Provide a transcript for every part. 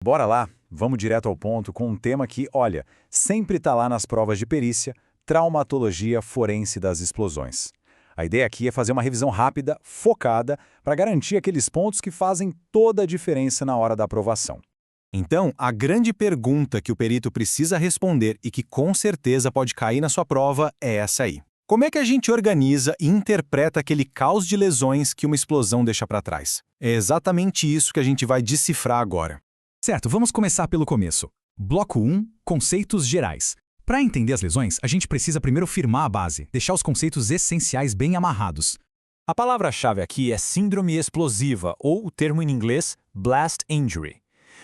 Bora lá, vamos direto ao ponto com um tema que, olha, sempre está lá nas provas de perícia, traumatologia forense das explosões. A ideia aqui é fazer uma revisão rápida, focada, para garantir aqueles pontos que fazem toda a diferença na hora da aprovação. Então, a grande pergunta que o perito precisa responder e que com certeza pode cair na sua prova é essa aí. Como é que a gente organiza e interpreta aquele caos de lesões que uma explosão deixa para trás? É exatamente isso que a gente vai decifrar agora. Certo, vamos começar pelo começo. Bloco 1, conceitos gerais. Para entender as lesões, a gente precisa primeiro firmar a base, deixar os conceitos essenciais bem amarrados. A palavra-chave aqui é síndrome explosiva, ou o termo em inglês, blast injury.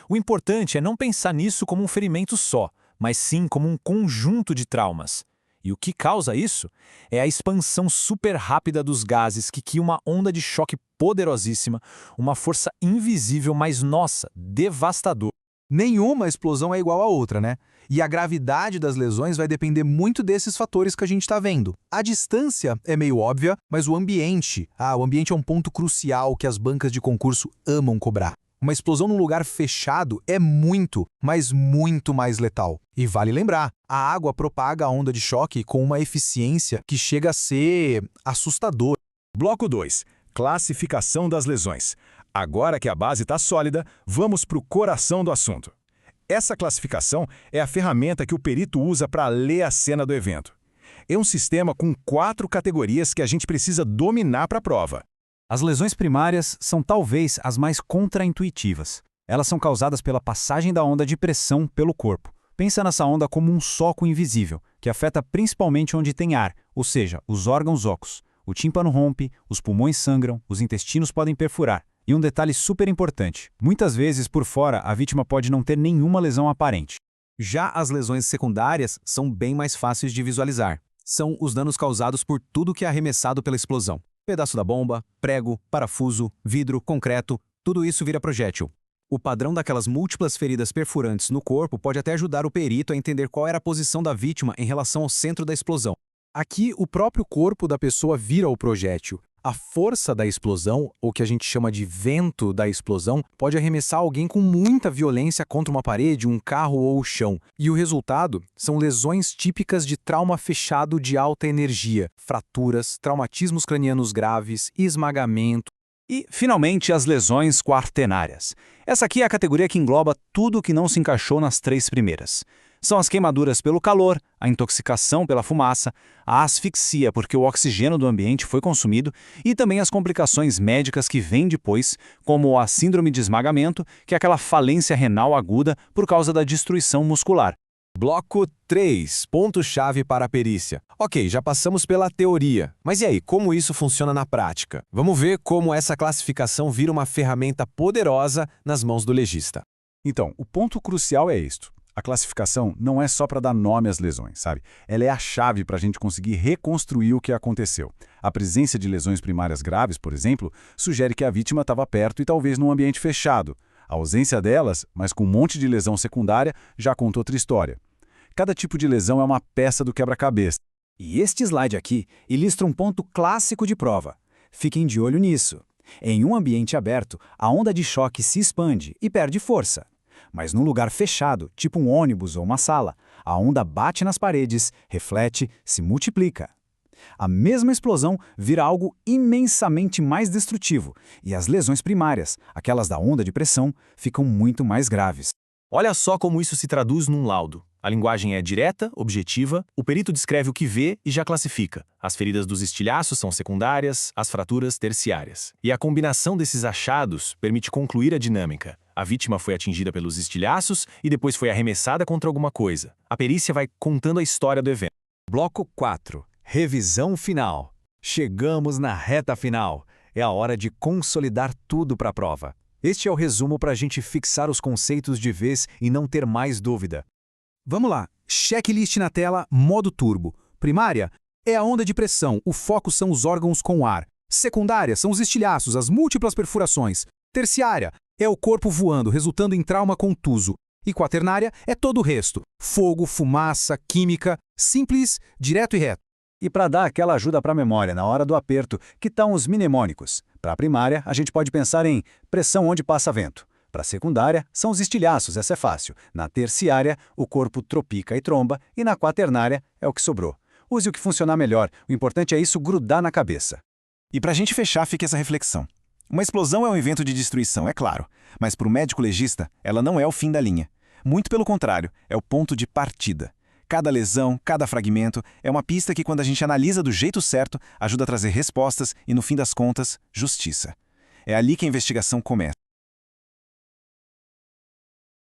O importante é não pensar nisso como um ferimento só, mas sim como um conjunto de traumas. E o que causa isso é a expansão super rápida dos gases que cria uma onda de choque poderosíssima, uma força invisível, mas nossa, devastadora. Nenhuma explosão é igual à outra, né? E a gravidade das lesões vai depender muito desses fatores que a gente está vendo. A distância é meio óbvia, mas o ambiente é um ponto crucial que as bancas de concurso amam cobrar. Uma explosão num lugar fechado é muito, mas muito mais letal. E vale lembrar, a água propaga a onda de choque com uma eficiência que chega a ser assustadora. Bloco 2. Classificação das lesões. Agora que a base está sólida, vamos para o coração do assunto. Essa classificação é a ferramenta que o perito usa para ler a cena do evento. É um sistema com 4 categorias que a gente precisa dominar para a prova. As lesões primárias são talvez as mais contraintuitivas. Elas são causadas pela passagem da onda de pressão pelo corpo. Pensa nessa onda como um soco invisível, que afeta principalmente onde tem ar, ou seja, os órgãos ocos. O tímpano rompe, os pulmões sangram, os intestinos podem perfurar. E um detalhe super importante, muitas vezes por fora a vítima pode não ter nenhuma lesão aparente. Já as lesões secundárias são bem mais fáceis de visualizar. São os danos causados por tudo que é arremessado pela explosão. Pedaço da bomba, prego, parafuso, vidro, concreto, tudo isso vira projétil. O padrão daquelas múltiplas feridas perfurantes no corpo pode até ajudar o perito a entender qual era a posição da vítima em relação ao centro da explosão. Aqui, o próprio corpo da pessoa vira o projétil. A força da explosão, ou que a gente chama de vento da explosão, pode arremessar alguém com muita violência contra uma parede, um carro ou o chão. E o resultado são lesões típicas de trauma fechado de alta energia, fraturas, traumatismos cranianos graves, esmagamento. E, finalmente, as lesões quaternárias. Essa aqui é a categoria que engloba tudo que não se encaixou nas 3 primeiras. São as queimaduras pelo calor, a intoxicação pela fumaça, a asfixia porque o oxigênio do ambiente foi consumido e também as complicações médicas que vêm depois, como a síndrome de esmagamento, que é aquela falência renal aguda por causa da destruição muscular. Bloco 3. Ponto-chave para a perícia. Ok, já passamos pela teoria. Mas e aí, como isso funciona na prática? Vamos ver como essa classificação vira uma ferramenta poderosa nas mãos do legista. Então, o ponto crucial é isto. A classificação não é só para dar nome às lesões, sabe? Ela é a chave para a gente conseguir reconstruir o que aconteceu. A presença de lesões primárias graves, por exemplo, sugere que a vítima estava perto e talvez num ambiente fechado. A ausência delas, mas com um monte de lesão secundária, já conta outra história. Cada tipo de lesão é uma peça do quebra-cabeça. E este slide aqui ilustra um ponto clássico de prova. Fiquem de olho nisso. Em um ambiente aberto, a onda de choque se expande e perde força. Mas num lugar fechado, tipo um ônibus ou uma sala, a onda bate nas paredes, reflete, se multiplica. A mesma explosão vira algo imensamente mais destrutivo, e as lesões primárias, aquelas da onda de pressão, ficam muito mais graves. Olha só como isso se traduz num laudo. A linguagem é direta, objetiva, o perito descreve o que vê e já classifica. As feridas dos estilhaços são secundárias, as fraturas terciárias. E a combinação desses achados permite concluir a dinâmica. A vítima foi atingida pelos estilhaços e depois foi arremessada contra alguma coisa. A perícia vai contando a história do evento. Bloco 4. Revisão final. Chegamos na reta final. É a hora de consolidar tudo para a prova. Este é o resumo para a gente fixar os conceitos de vez e não ter mais dúvida. Vamos lá, checklist na tela, modo turbo. Primária é a onda de pressão, o foco são os órgãos com ar. Secundária são os estilhaços, as múltiplas perfurações. Terciária é o corpo voando, resultando em trauma contuso. E quaternária é todo o resto. Fogo, fumaça, química, simples, direto e reto. E para dar aquela ajuda para a memória na hora do aperto, que estão os mnemônicos. Para a primária, a gente pode pensar em pressão onde passa vento. Para a secundária, são os estilhaços, essa é fácil. Na terciária, o corpo tropica e tromba. E na quaternária, é o que sobrou. Use o que funcionar melhor. O importante é isso grudar na cabeça. E para a gente fechar, fica essa reflexão. Uma explosão é um evento de destruição, é claro, mas para o médico legista, ela não é o fim da linha. Muito pelo contrário, é o ponto de partida. Cada lesão, cada fragmento é uma pista que, quando a gente analisa do jeito certo, ajuda a trazer respostas e, no fim das contas, justiça. É ali que a investigação começa.